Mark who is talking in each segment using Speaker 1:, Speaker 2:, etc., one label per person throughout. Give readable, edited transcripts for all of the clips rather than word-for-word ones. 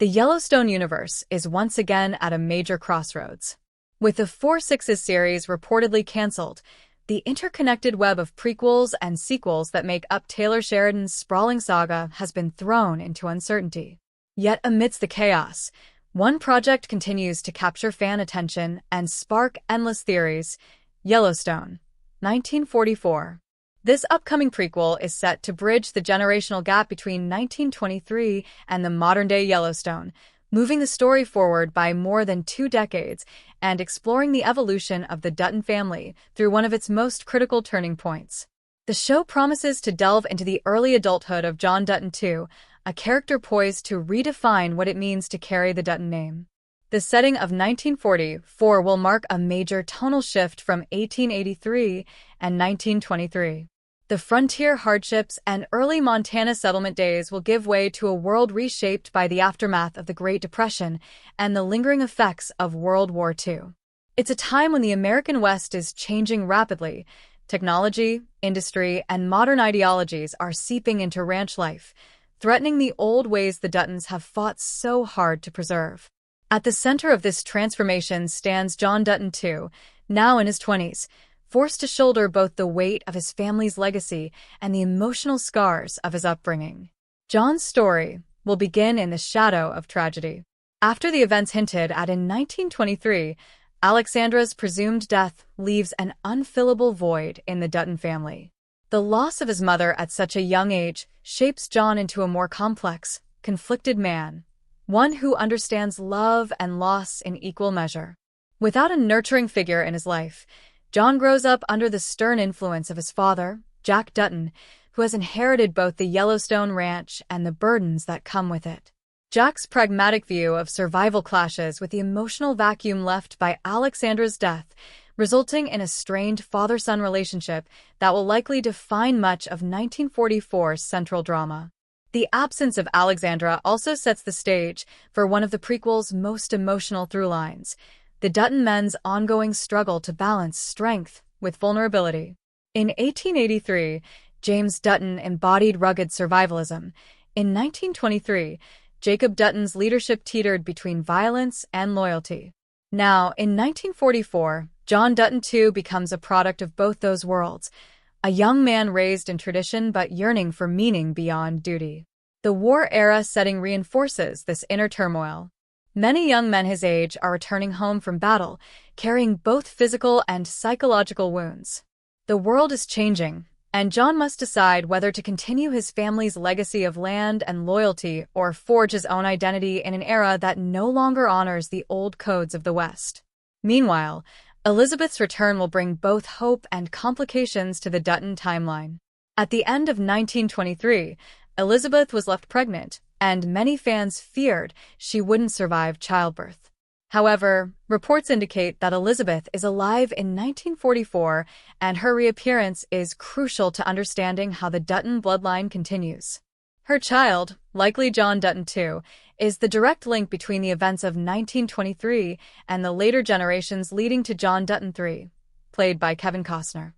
Speaker 1: The Yellowstone universe is once again at a major crossroads. With the Four Sixes series reportedly cancelled, the interconnected web of prequels and sequels that make up Taylor Sheridan's sprawling saga has been thrown into uncertainty. Yet amidst the chaos, one project continues to capture fan attention and spark endless theories: Yellowstone, 1944. This upcoming prequel is set to bridge the generational gap between 1923 and the modern-day Yellowstone, moving the story forward by more than 2 decades and exploring the evolution of the Dutton family through one of its most critical turning points. The show promises to delve into the early adulthood of John Dutton II, a character poised to redefine what it means to carry the Dutton name. The setting of 1944 will mark a major tonal shift from 1883 and 1923. The frontier hardships and early Montana settlement days will give way to a world reshaped by the aftermath of the Great Depression and the lingering effects of World War II. It's a time when the American West is changing rapidly. Technology, industry, and modern ideologies are seeping into ranch life, threatening the old ways the Duttons have fought so hard to preserve. At the center of this transformation stands John Dutton II, now in his 20s, forced to shoulder both the weight of his family's legacy and the emotional scars of his upbringing. John's story will begin in the shadow of tragedy. After the events hinted at in 1923, Alexandra's presumed death leaves an unfillable void in the Dutton family. The loss of his mother at such a young age shapes John into a more complex, conflicted man, one who understands love and loss in equal measure. Without a nurturing figure in his life, John grows up under the stern influence of his father, Jack Dutton, who has inherited both the Yellowstone ranch and the burdens that come with it. Jack's pragmatic view of survival clashes with the emotional vacuum left by Alexandra's death, resulting in a strained father-son relationship that will likely define much of 1944's central drama. The absence of Alexandra also sets the stage for one of the prequel's most emotional through-lines: the Dutton men's ongoing struggle to balance strength with vulnerability. In 1883, James Dutton embodied rugged survivalism. In 1923, Jacob Dutton's leadership teetered between violence and loyalty. Now, in 1944, John Dutton II becomes a product of both those worlds, a young man raised in tradition but yearning for meaning beyond duty. The war-era setting reinforces this inner turmoil. Many young men his age are returning home from battle, carrying both physical and psychological wounds. The world is changing, and John must decide whether to continue his family's legacy of land and loyalty or forge his own identity in an era that no longer honors the old codes of the West. Meanwhile, Elizabeth's return will bring both hope and complications to the Dutton timeline. At the end of 1923, Elizabeth was left pregnant, and many fans feared she wouldn't survive childbirth. However, reports indicate that Elizabeth is alive in 1944, and her reappearance is crucial to understanding how the Dutton bloodline continues. Her child, likely John Dutton II, is the direct link between the events of 1923 and the later generations leading to John Dutton III, played by Kevin Costner.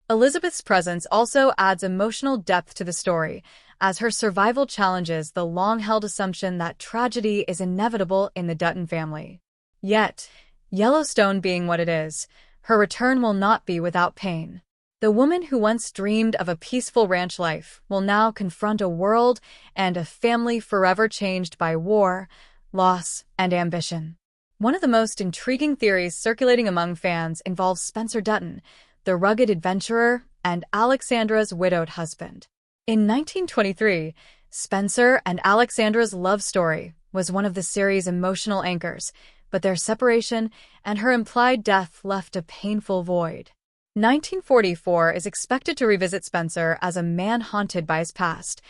Speaker 1: Elizabeth's presence also adds emotional depth to the story, as her survival challenges the long-held assumption that tragedy is inevitable in the Dutton family. Yet, Yellowstone being what it is, her return will not be without pain. The woman who once dreamed of a peaceful ranch life will now confront a world and a family forever changed by war, loss, and ambition. One of the most intriguing theories circulating among fans involves Spencer Dutton, the rugged adventurer and Alexandra's widowed husband. In 1923, Spencer and Alexandra's love story was one of the series' emotional anchors, but their separation and her implied death left a painful void. 1944 is expected to revisit Spencer as a man haunted by his past,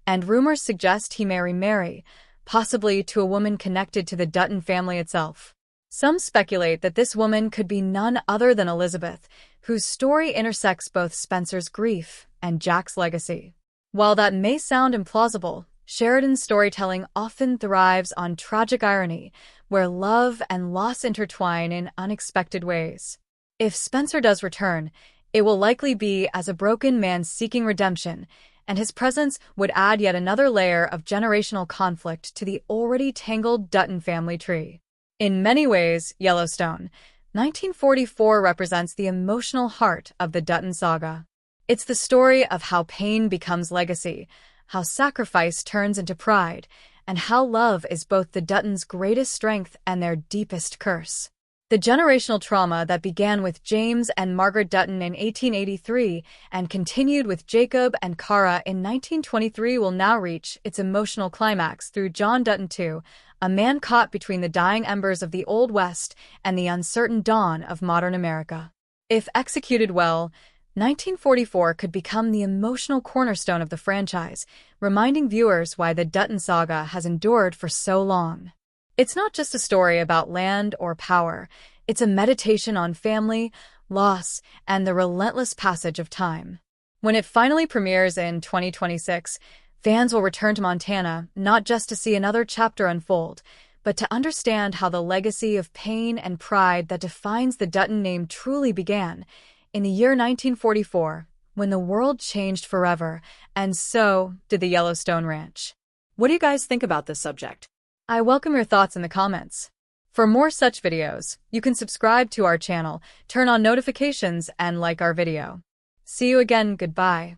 Speaker 1: and rumors suggest he may remarry, possibly to a woman connected to the Dutton family itself. Some speculate that this woman could be none other than Elizabeth, whose story intersects both Spencer's grief and Jack's legacy. While that may sound implausible, Sheridan's storytelling often thrives on tragic irony, where love and loss intertwine in unexpected ways. If Spencer does return, it will likely be as a broken man seeking redemption, and his presence would add yet another layer of generational conflict to the already tangled Dutton family tree. In many ways, Yellowstone, 1944 represents the emotional heart of the Dutton saga. It's the story of how pain becomes legacy, how sacrifice turns into pride, and how love is both the Duttons' greatest strength and their deepest curse. The generational trauma that began with James and Margaret Dutton in 1883 and continued with Jacob and Cara in 1923 will now reach its emotional climax through John Dutton II, a man caught between the dying embers of the Old West and the uncertain dawn of modern America. If executed well, 1944 could become the emotional cornerstone of the franchise, reminding viewers why the Dutton saga has endured for so long. It's not just a story about land or power, it's a meditation on family, loss, and the relentless passage of time. When it finally premieres in 2026, fans will return to Montana not just to see another chapter unfold, but to understand how the legacy of pain and pride that defines the Dutton name truly began in the year 1944, when the world changed forever, and so did the Yellowstone Ranch. What do you guys think about this subject? I welcome your thoughts in the comments. For more such videos, you can subscribe to our channel, turn on notifications, and like our video. See you again, goodbye.